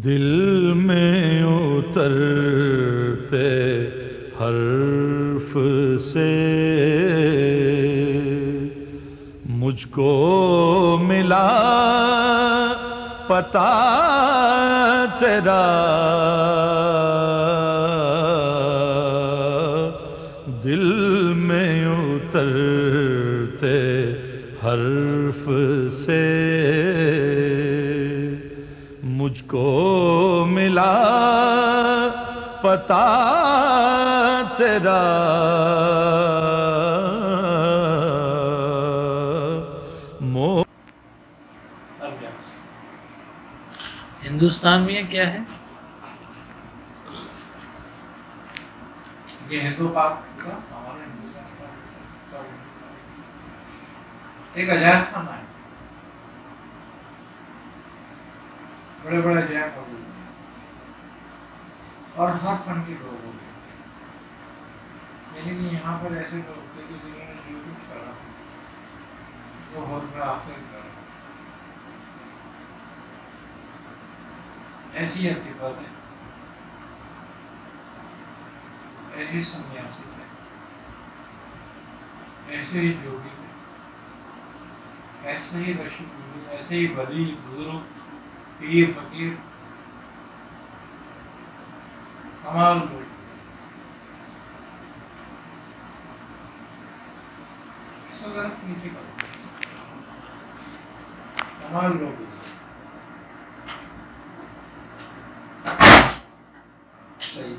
دل میں اترتے حرف سے مجھ کو ملا پتہ تیرا، دل میں اترتے حرف سے مجھ کو ملا پتہ تیرا، ہندوستان میں یہ کیا ہے؟ یہ ہندو پاک کا ہمارے ہندوستان کا ایک عجائب خانہ ہے، بڑے بڑے عجائب موجود ہیں اور ہر فن کے لوگ ہوتے ہیں، یعنی کہ یہاں پر ایسے لوگ ہوتے ہیں کہ جنہوں نے جو کچھ کرا وہ حکم آخر کرا، ایسی حقیقت ہے، ایسی سنیاسی ہے، ایسے ہی جوگی ہے، ایسے ہی رشید، ایسے ہی ولی بزرگ پیر فقیر کمال لوگ، اس کو طرف نیچے کرو، کمال لوگ صحیح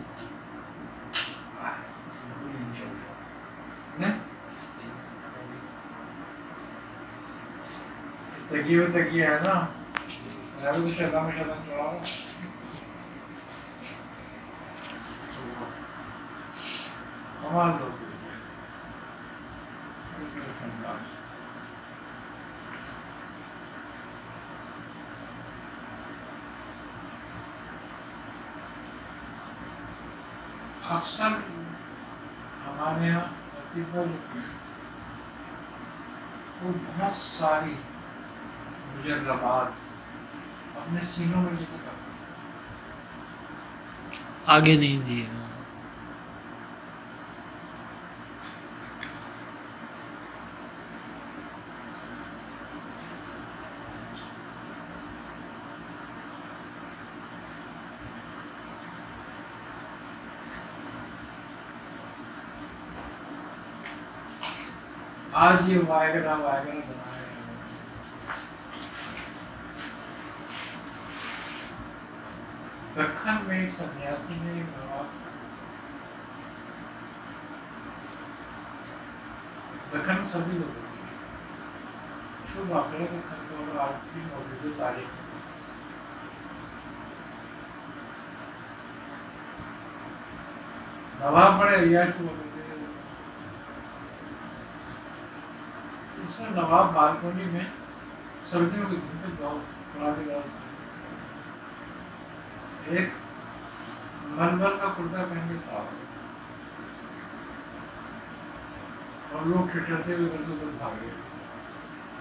تکیے ہے نا، میں تو شیطان میں شیطان چڑھا رہا ہوں، کمال لوگ اکثر ہمارے یہاں لطیفہ لکھی وہ بہت ساری مجربات اپنے سینوں میں لے کے کرتے آگے نہیں دیے. آج یہ وائگرا بنائے ہیں. دکن میں ایک سنیاسی نے ایک نواب، دکن سبھی لوگ شب واقعہ دکن کو اور آج کی موجودہ تاریخ نواب بڑے عیاش ہوتے تھے. اس میں نواب بالکنی میں سردیوں کے دن میں پرانے گاؤں ایک ململ کا کرتا پہن کے کھڑا ہو اور لوگ ٹھٹرتے ہوئے گھر سے ادھر بھاگے،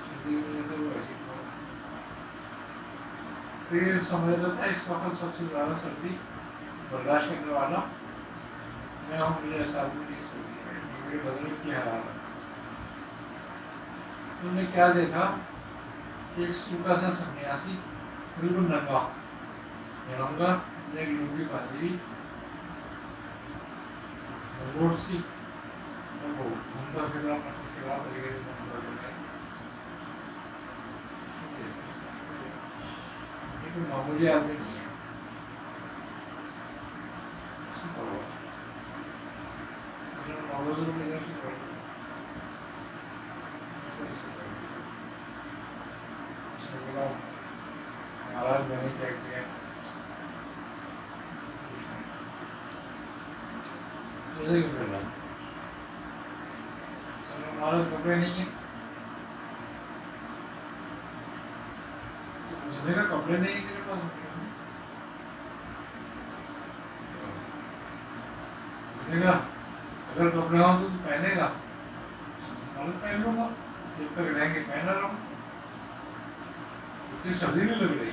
سردی میں جیسے وہ ایسی تو یہ سمجھ رہا تھا اس وقت سب سے زیادہ سردی برداشت کرنے والا میں ہوں، مجھے احساس بھی نہیں سردی ہے، میرے بدن کی حرارت. تم نے کیا دیکھا؟ ایک سوکھا سا سنیاسی بالکل ننگا ننگا ایک لنگی باندھی ہوئی روڈ سی گھومتا پھر رہا طریقے سے کوئی معمولی آدمی نہیں ہے. مہاراج میں نے کیا کیا مہاراج کپڑے نہیں ہیں، اس نے کہا کپڑے نہیں ہیں تیرے پاس، اس نے کہا اگر کپڑے ہوں تو پہنے گا، پہن لوں گا جب تک رہیں گے پہنا رہوں، اتنی سردی نہیں لگ رہی.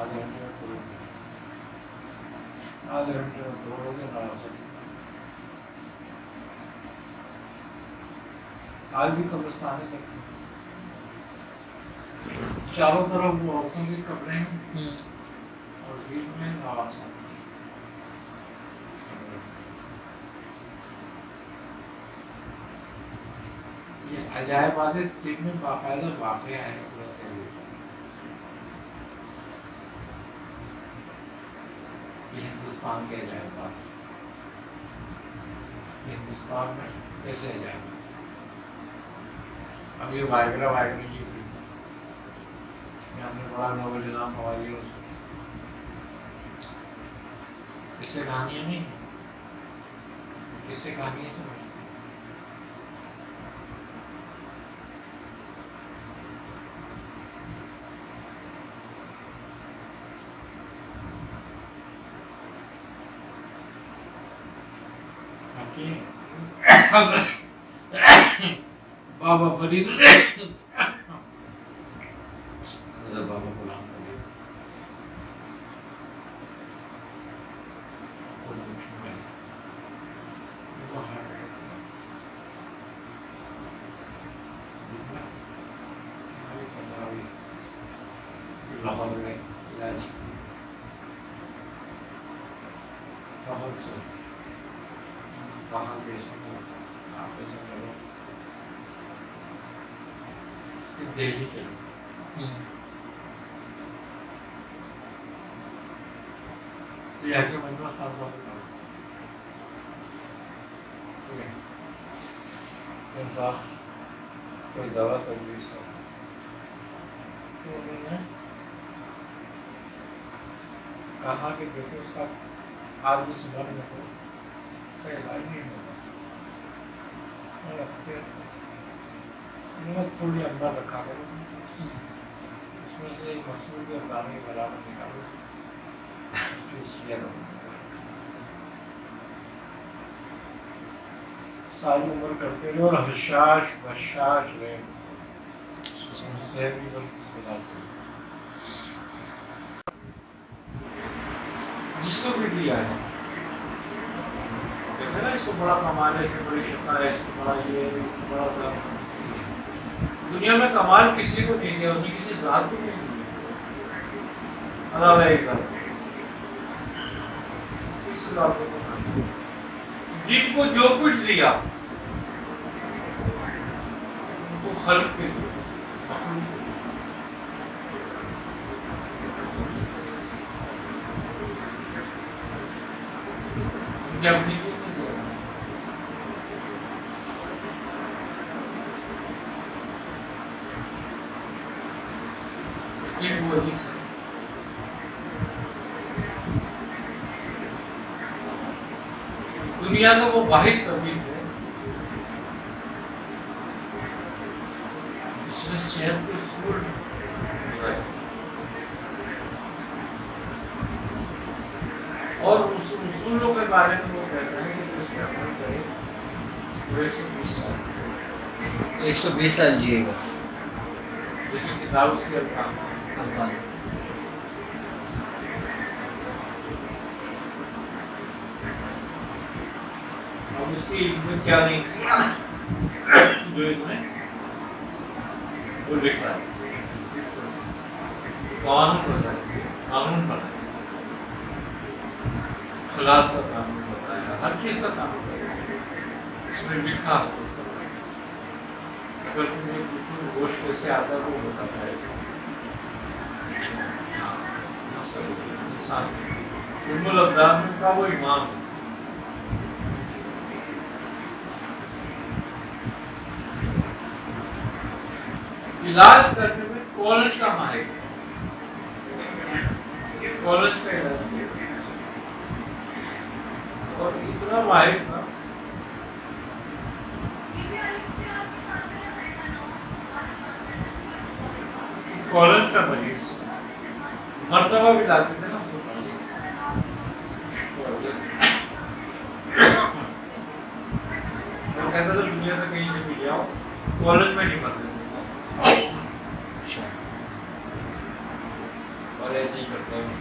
آدھے گھنٹے میں توڑ دیں، آدھے گھنٹے میں توڑو گے نہ ہو سکے. آج بھی قبرستان ہے، چاروں طرف وہ عورتوں کے کپڑے ہیں اور بیچ میں نواز ہیں. یہ عجائبات طب میں باقاعدہ واقعہ ہے. یہ ہندوستان کے عجائبات، یہ ہندوستان میں کیسے عجائب. اب یہ وائگرا جی کی ہم نے بڑا نوبل انعام حوالی اس سے کہانیاں نہیں ہیں، کس سے کہانیاں سمجھتے ہیں. بابا فرید بابا غلام فرید لاہور میں علاج لاہور سے وہاں پیسے آپ پیسہ کرو دہلی چلو. تو یہ کے مجموعہ خان صاحب کا انصاف کوئی دوا تجویز کرو تو انہوں نے کہا کہ دیکھو اس کا آپ جس عمر میں ہو اس کا علاج نہیں ہوگا. تھوڑی اندر رکھا کرو، اس میں سے ایک مصنوعی کے دانے برابر نکالو، جوس لیا کرو. ساری عمر کرتے رہے اور حشاش بشاش رہے، صحت بھی بلکہ گزارتے. جس کو بھی دیا ہے کہتے ہیں نا اس کو بڑا کمال ہے، اس کو بڑی شفا ہے، اس کو بڑا یہ ہے، اس کو بڑا بڑا. دنیا میں کمال کسی کو نہیں دیا، انہیں کسی ذات کو نہیں دیا، علاوہ ایک ذات اس ذات کو نہیں. جن کو جو کچھ دیا ان کو خلق کے لیے مخلوق کے لیے. جب نہیں دیا وہی سے دنیا کا وہ واحد طبیب ہے اس میں صحت کے اصول اور اس اصولوں کے بارے میں وہ کہتا ہے کہ اس میں عمل کرے وہ 120 سال 120 سال جیے گا. جیسے کتاب اس کے ارکان. اب اس کی علم کیا نہیں جو اس میں وہ لکھ رہا ہے قانون بنایا، خلاف کا قانون بتایا، ہر چیز کا قانون بتایا. اس میں لکھا ہے اس کا. اگر تمہیں پوچھو گوشت کیسے آتا ہے وہ بتاتا ہے. انسان علم الابدان کا وہ امام ہے. علاج کرنے میں کالج کا ماہر ہے، کالج کا علاج اور اتنا ماہر تھا کالج کا مریض مرتبہ بھی لاتے تھے نا اس کے پاس. اور کہتا تھا دنیا سے کہیں سے بھی لے آؤ، کالج میں نہیں مرتے. اور اور ایسے ہی کرتا ہوں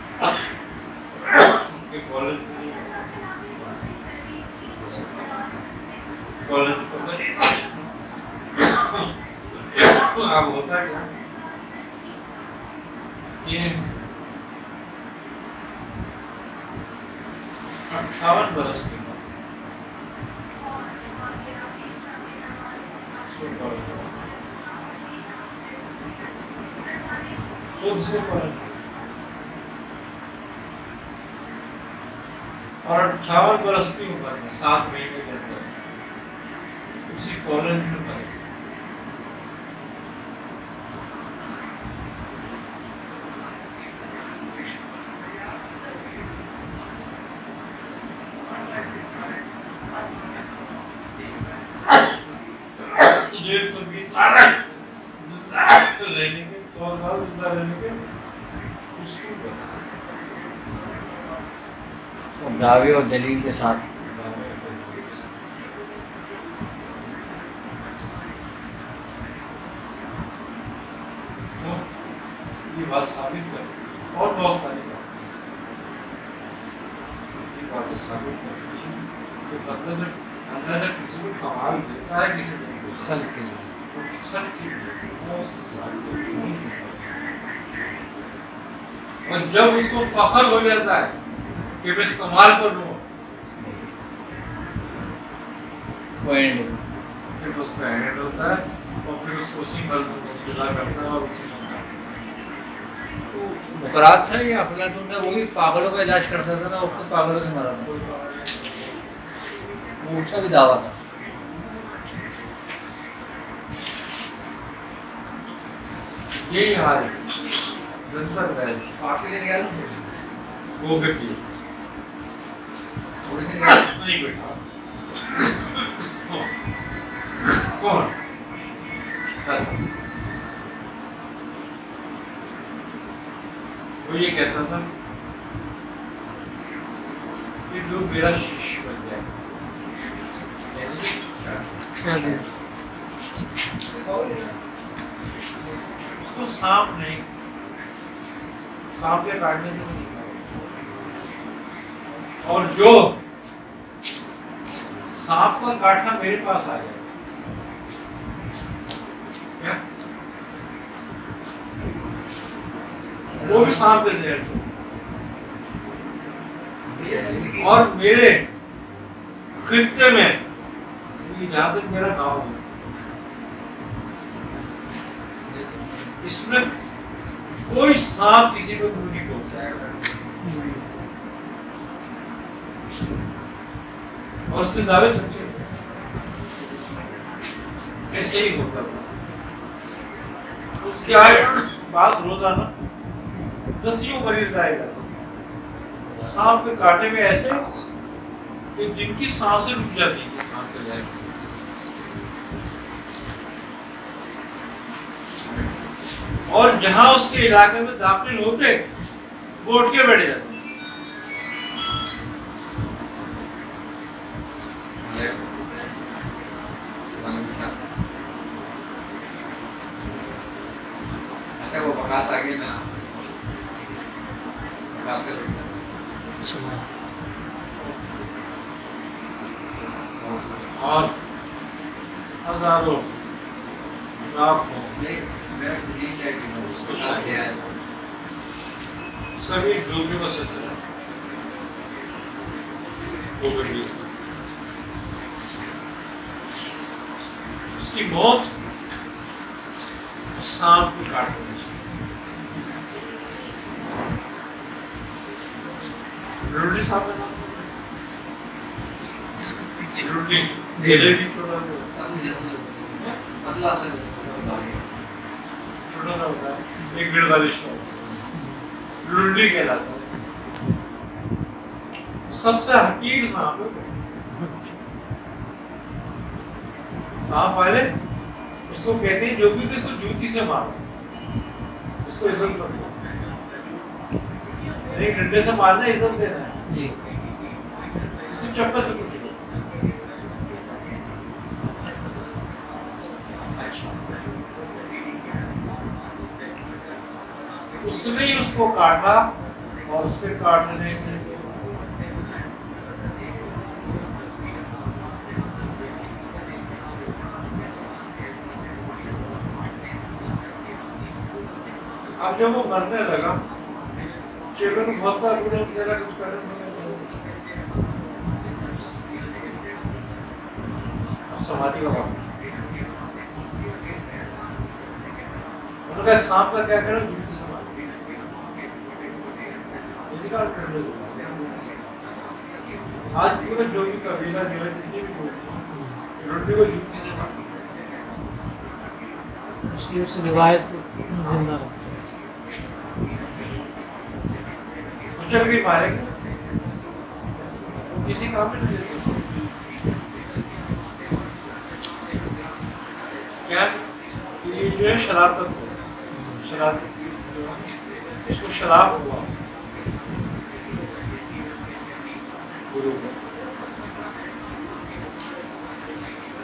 کہ کالج اب ہوتا کیا کہ 58 برس کے بعد خود سے پڑھا اور 58 برس کی عمر میں 7 مہینے کے اندر اسی کالج میں پڑھے رہنے کے 100 سال زندہ رہنے کے دعوے اور دلیل کے ساتھ یہ بات ثابت کر اور بہت ساری باتیں ثابت کرتی ہیں کہ اللہ جب کسی کو کمال دیتا ہے کسی کو خلق کے لیے اور جب اس کو فخر ہو جاتا ہے کہ میں اس کمال پر ہوں پھر اس کا اینڈ ہوتا ہے اور پھر اس کو اسی مضمون کو خدا کرتا ہے اور اسی مقرات تھا یا افلاطون تھا وہی پاگلوں کا علاج کرتا تھا نا اس کو پاگلوں سے مارا تھا وہ اس کا بھی دعویٰ تھا یہی حال ہے جنتا ہے آپ کے لیے نکالوں وہ بیٹی تھوڑی سی نکالوں نہیں بیٹا کون وہ یہ کہتا تھا کہ لوگ میرا شیش بن جائے اس کو سانپ نہیں سانپ کے کاٹنے سے نہیں اور جو سانپ کا کاٹنا میرے پاس آ جائے کیا وہ بھی سانپ کے زہر سے اور میرے خطے میں جہاں تک میرا گاؤں ہے اس میں کوئی سانپ کسی کو دور نہیں پہنچ جائے گا اور اس کے دعوے سچے ایسے ہی ہوتا تھا اس کے آئے بعد روزانہ 10 مریض لائے جاتے سانپ کے کاٹے میں ایسے کہ جن کی سانسیں رک جاتی ہیں سانپ کے جائے اور جہاں اس کے علاقے میں داخل ہوتے وہ اٹھ کے بیٹھ جاتے اچھا وہ بکاس آگے میں بکاس کا چھوٹ جاتا اور ہزاروں لاکھوں اس کا بھی ڈوبنے کا سلسلہ اس کی موت سانپ کو کاٹ دینا چاہیے صاحب کا نام جلیبی چھوٹا چھوٹا سا ہوتا ہے 1.5 لنڈی کہلاتا ہے سب سے حقیر سانپ ہے سانپ والے اس کو کہتے ہیں جو بھی اس کو جوتی سے مارو اس کو عزت کرو ایک ڈنڈے سے مارنا عزت دینا ہے اس کو چپل سے کچھ اس نے ہی اس کو کاٹا اور اس کے کاٹنے سے اب جب وہ مرنے لگا چیلوں نے بہت بار بولا تیرا کچھ کرنے سمادھی کا وقت انہوں نے کہا سانپ کا کیا کرو جھوٹی سمادھی نکال کر لے آج پورے جو بھی قبیلہ جو ہے جتنی بھی روٹی کو جھوٹی سے مارتی اس کی اس روایت کو زندہ رکھتے چل کے ماریں گے کسی کام میں نہیں لیتے کیا یہ جو ہے شرابت شراب اس کو شراب ہوا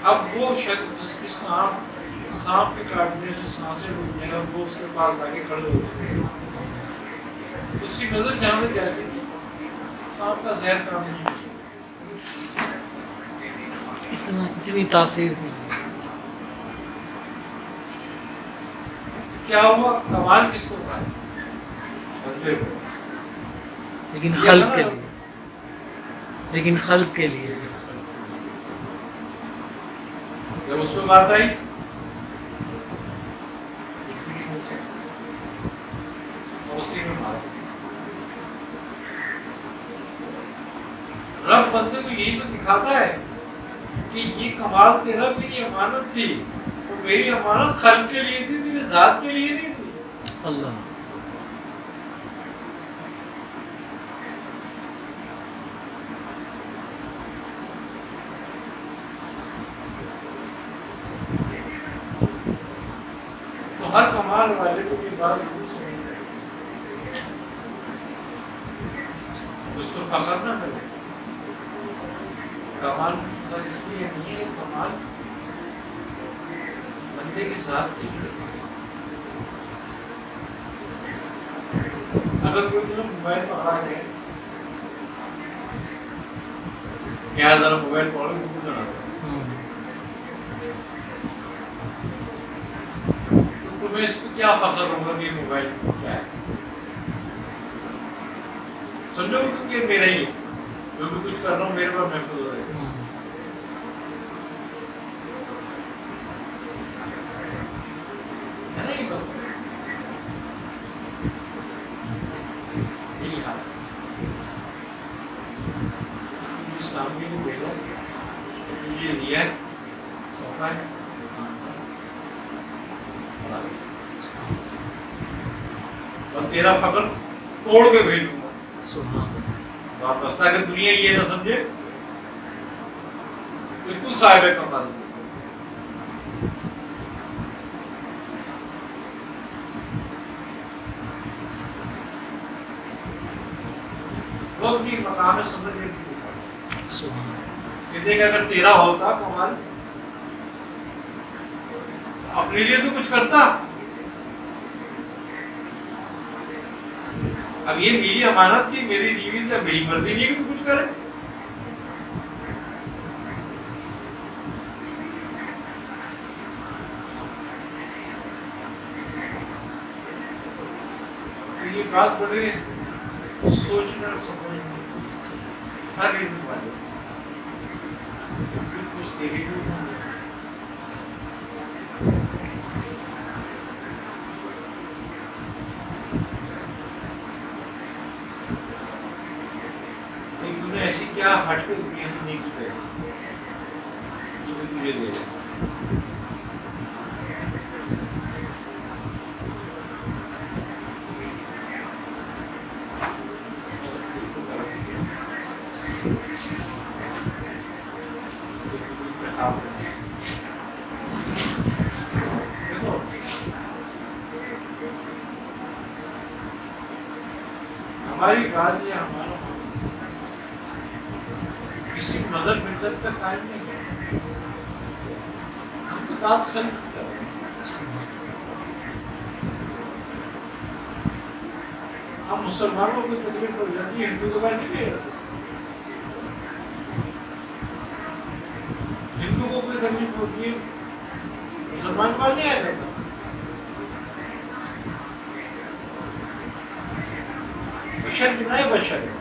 اب وہ شخص جس کی سانپ کے کاٹنے سے سانسیں ڈوبنے لگا وہ اس کے پاس آ کے کھڑے ہو گئے اس کی نظر جہاں سے جاتی تھی سانپ کا زہر کام نہیں اتنی تاثیر تھی کیا ہوا کمال کس کو تھا بندے کو لیکن خلق کے لیے لیکن خلق کے لیے جب اس میں بات آئی اور اسی میں مارا رب بندے کو یہی تو دکھاتا ہے کہ یہ کمال تیرا میری امانت تھی اور میری امانت خلق کے لیے تھی تیرے ذات کے لیے نہیں تھی اللہ تو ہر کمال والے کو یہ بات ضرور سمجھنا ہے اس کو فخر نہ کرے کمال اس لیے نہیں ہے کمال بندے کی ذات کے لیے اگر کوئی طرف موبائل پکڑا ہے کیا ذرا موبائل پکڑ کے کچھ کرنا تمہیں اس کو کیا فخر ہوگا کہ موبائل کیا ہے سمجھو گے تم کہ میرا ہی ہے جو بھی کچھ کر رہا ہوں میرے پاس محفوظ ہو رہا ہے نا یہ بات یہی حال اسلام کے لیے دے دو تجھے دیا ہے سوکھا ہے اور تیرا فخر توڑ کے بھیجوں گا واپس تاکہ دنیا یہ نہ سمجھے کہ تو صاحب کمال وہ اپنی مقام سمجھ کے کہتے کہ اگر تیرا ہوتا کمال اپنے لیے تو کچھ کرتا اب یہ میری امانت تھی میری دیوی تھی میری مرضی نہیں ہے کہ تو کچھ کرے تو یہ بات بڑے سوچنا سمجھنا ہر علم والے کچھ تیری بھی ایسی کیا ہٹ کے دنیا سے نہیں کی تجھے دے گا ہماری بات یہ ہمارا کسی مذہب ملت تک قائم نہیں ہے ہم تو بات خلق کر رہے ہیں اب مسلمانوں کو تکلیف ہو جاتی ہے، ہندو کے بعد نہیں لے جاتے. ہندو کو کوئی تکلیف ہوتی ہے، مسلمان کے بعد نہیں آیا کرتا. بشر کی نئے بشر ہے.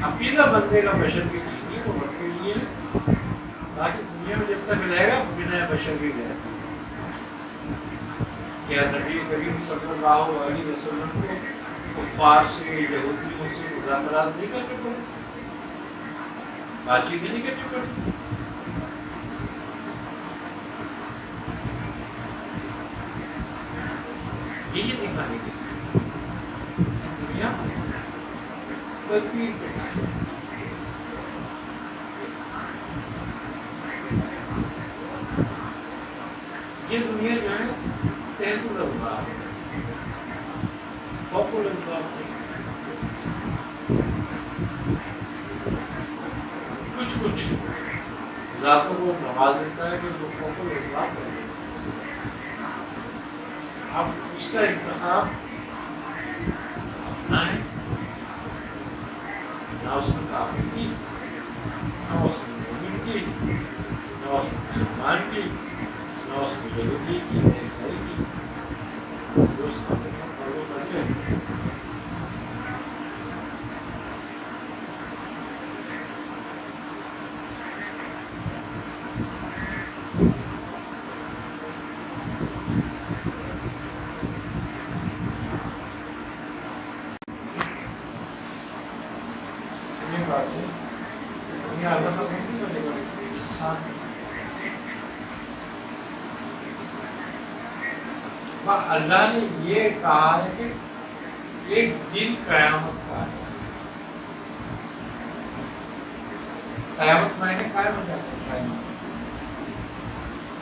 عقیدہ بندے کا بشر کی نہیں وہ بڑھ کے لیے باقی دنیا میں جب تک رہے گا بنا بشر بھی رہے گا. کیا نبی کریم صلی اللہ علیہ وسلم کو کفار سے یہودیوں سے مذاکرات نہیں کرنے پڑے، بات چیت نہیں کرنی پڑی. یہ دکھانے کے لیے دنیا تدبیر پہ ہے. یہ دنیا جو ہے تحت الاسباب ہے، فوق الاسباب نہیں. کچھ ذاتوں کو نواز دیتا ہے کہ وہ فوق الاسباب ہے. اب اس کا انتخاب اپنا ہے، نہ اس میں کافر کی، نہ اس میں مومن کی، نہ اس میں مسلمان کی، نہ اس میں یہودی کی، نہ عیسائی کی. جو اس کا فالو کر لے. اللہ نے یہ کہا ہے کہ ایک دن قیامت کا ہے. قیامت میں نے قائم ہو جاتا ہے.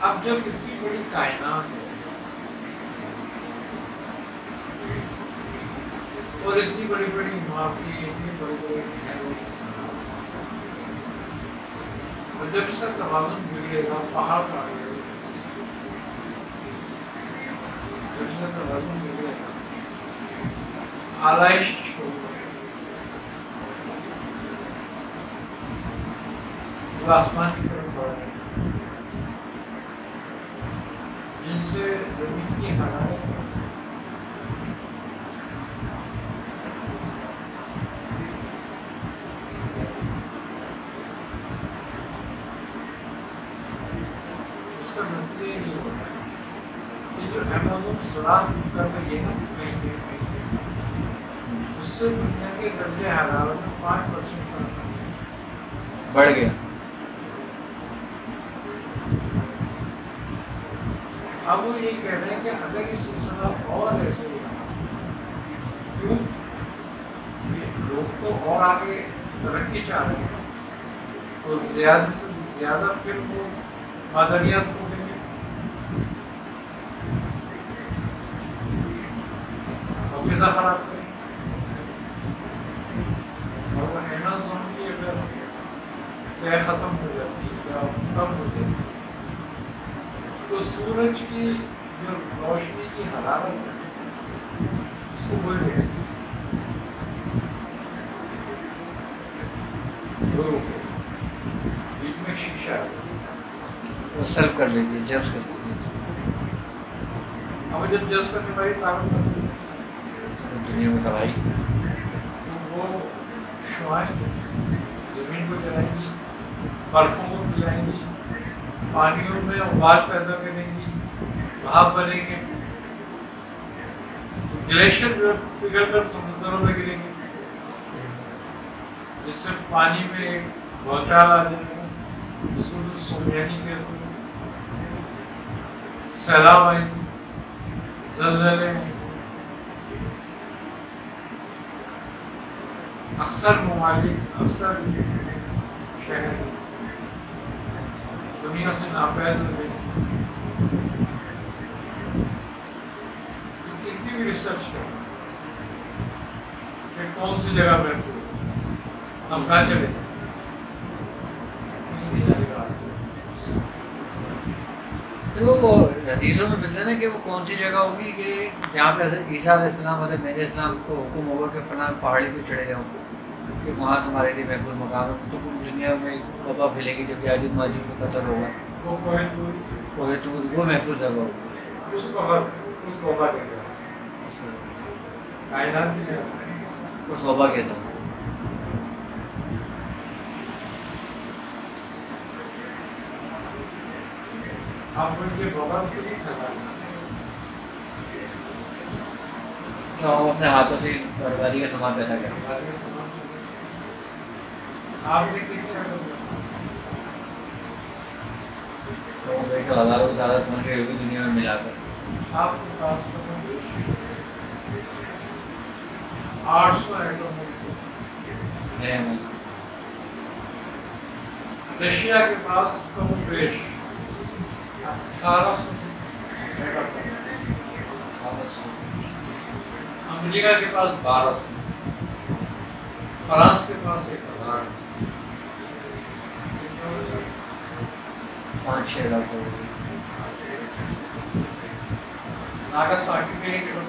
اب جب اتنی بڑی کائنات ہے اور اتنی بڑی بڑی معافی، اتنی بڑی بڑی اور جب اس کا توازن بگڑے گا، پہاڑ کاٹ گئے، جب اس کا توازن بگڑے گا، آلائش چھوڑ جو آسمان کی طرف بڑھ رہے ہیں، جن سے زمین کی حرارت جو امیزون سوراخ کر رہی ہے نا، اس سے دنیا کے درجہ حرارت میں 5% بڑھ گیا. اب وہ یہ کہہ رہے ہیں کہ اگر یہ سلسلہ اور ایسے ہی کیوں لوگ تو اور آگے ترقی چاہ رہے ہیں، تو زیادہ سے زیادہ پھر وہ معدنیات کو دیں گے. فضا خراب کریں اور وہ ایمیزون کی اگر طے ختم ہو جاتی ہے یا کم ہو جاتی ہے تو سورج کی جو روشنی کی حرارت ہے اس کو بول رہے ہیں بیچ میں شیشہ وہ سلب کر لیجیے، جذب کر لیجیے. اب جب جذب کرنے والی طاقت کرتی ہے دنیا میں تباہی. تو وہ شعائیں زمین کو جلائیں گی، برفوں کو پلائیں گی، پانیوں میں ابال پیدا کریں گی، بھاپ بنیں گے، گلیشیر پگھل کر سمندروں میں گریں گے، جس سے پانی میں ایک بھونچال آ جائے گا، جس کو سومیانی کہتے ہیں. سیلاب آئیں گے، زلزلے ہیں. اکثر ممالک، اکثر شہر دنیا سے ناپید ہو گئے. کتنی بھی ریسرچ کریں کہ کون سی جگہ محفوظ، ہم کہاں چلے جائیں، تو وہ حدیثوں میں ملتا ہے نا کہ وہ کون سی جگہ ہوگی کہ جہاں پہ عیسیٰ علیہ السلام حضرت میرے اسلام کو حکم ہوگا کہ فلاں پہاڑی پہ چڑھے جاؤں کہ وہاں تمہارے لیے محفوظ مقام ہے، تو پوری دنیا میں وبا پھیلے گی جب یاجوج ماجوج کا قتل ہوگا، وہ وہ طور وہ محفوظ جگہ ہوگی اس وقت اس وبا کے لیے کائنات کے لیے اس وبا کے ساتھ۔ آپ ان کے وبا کو نہیں کھانا تو ہم اپنے ہاتھوں سے بربادی کا سامان پیدا کریں۔ آپ نے کتنے تو بے شک ہزاروں کی تعداد پہنچ گئی ہوگی دنیا میں ملا کر۔ آپ کے پاس 800 ایٹم ہے رشیا کے پاس کم و بیش 1800 ایٹم، امریکہ کے پاس 1200، فرانس کے پاس 1000، 5-6 لاکھ ہوگی۔ ناگاساکی میں ایک ایٹم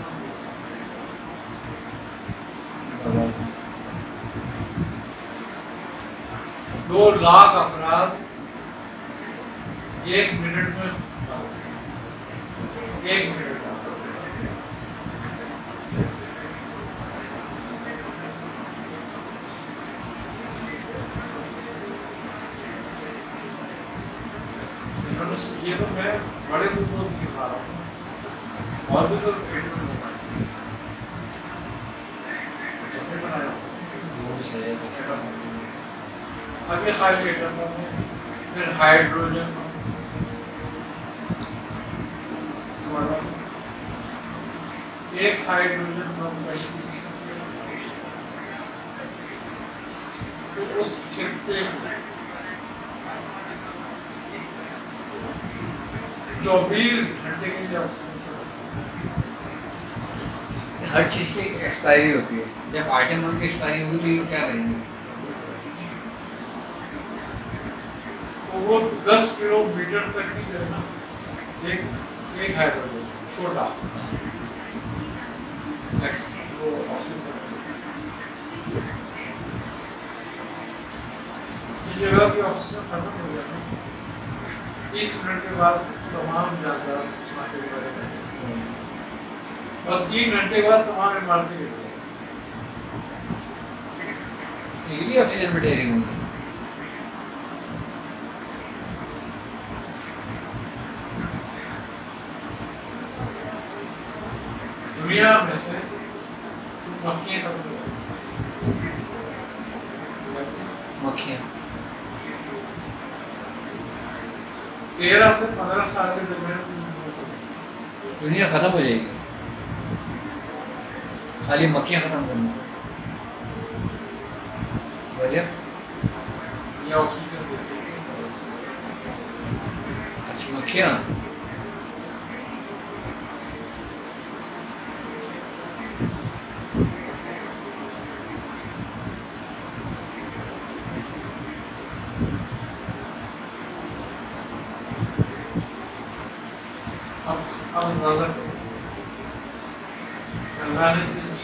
2 لاکھ افراد 1 منٹ میں 1 منٹ میں یہ تو میں بڑے ملکوں کی دکھا رہا ہوں، اور بھی تو ایٹم بنایا ابھی خالی ایٹم پھر ہائیڈروجن ایک ہائیڈروجن بم کہیں کسی تو اس خطے میں 24 گھنٹے کے لیے ہر چیز کی ایکسپائری ہوتی ہے، جب آئٹم بم کی ایکسپائری ہوگی تو یہ کیا کریں گے؟ تو وہ 10 کلو میٹر تک کی جو ہے نا ایک ہائیڈروجن چھوٹا جس جگہ کی آکسیجن ختم ہو جائے 30 منٹ کے بعد تمام جانور اور 3 گھنٹے کے بعد تمام عمارتیں گر جائیں۔ یہ بھی آکسیجن میں ٹھہری ہوں گی۔ دنیا میں سے مکھیاں ختم ہو جائیں۔ مکھیاں 13 سے 15 سال کے درمیان دنیا ختم ہو جائے گی، خالی مکھیاں ختم کرنا وجہ یا آکسیجن دیتے ہیں۔ اچھی مکھیاں اب اندازہ کرو اللہ نے جس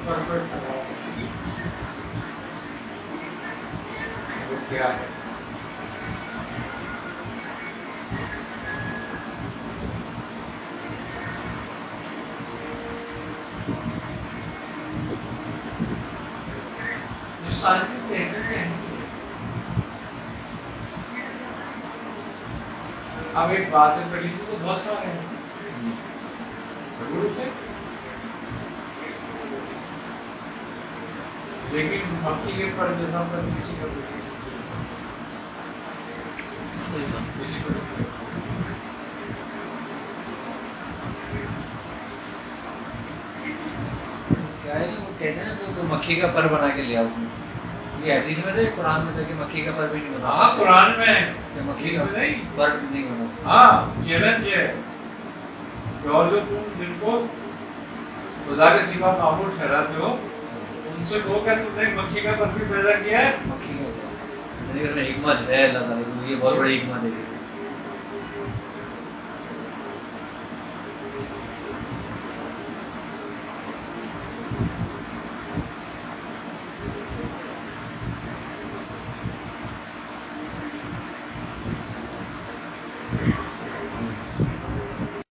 پرفیکٹ بنایا وہ کیا ہے؟ سائنسی تحقیقیں ہیں۔ اب ایک بات ہے پڑھی تو بہت سارے ہیں ضرور تھے، لیکن مکھی کے پر جیسا پر کسی کا کسی کو کیا ہے وہ کہتے ہیں نا تو مکھی کا پر بنا کے لے آؤ، یہ حدیث میں تھا قرآن میں تھا کہ مکھی کا پر بھی نہیں بنا ہاں قرآن میں کہ مکھی کا نہیں، پر نہیں بنا سکتا۔ ہاں چیلنج ہے کہ اور جو تم جن کو خدا کے سوا معمول ٹھہراتے ہو ان سے کہو کہ تم نے مکھی کا پر بھی پیدا کیا ہے، مکھی کا پر اس میں حکمت ہے اللہ تعالیٰ کی, یہ بہت بڑی حکمت ہے.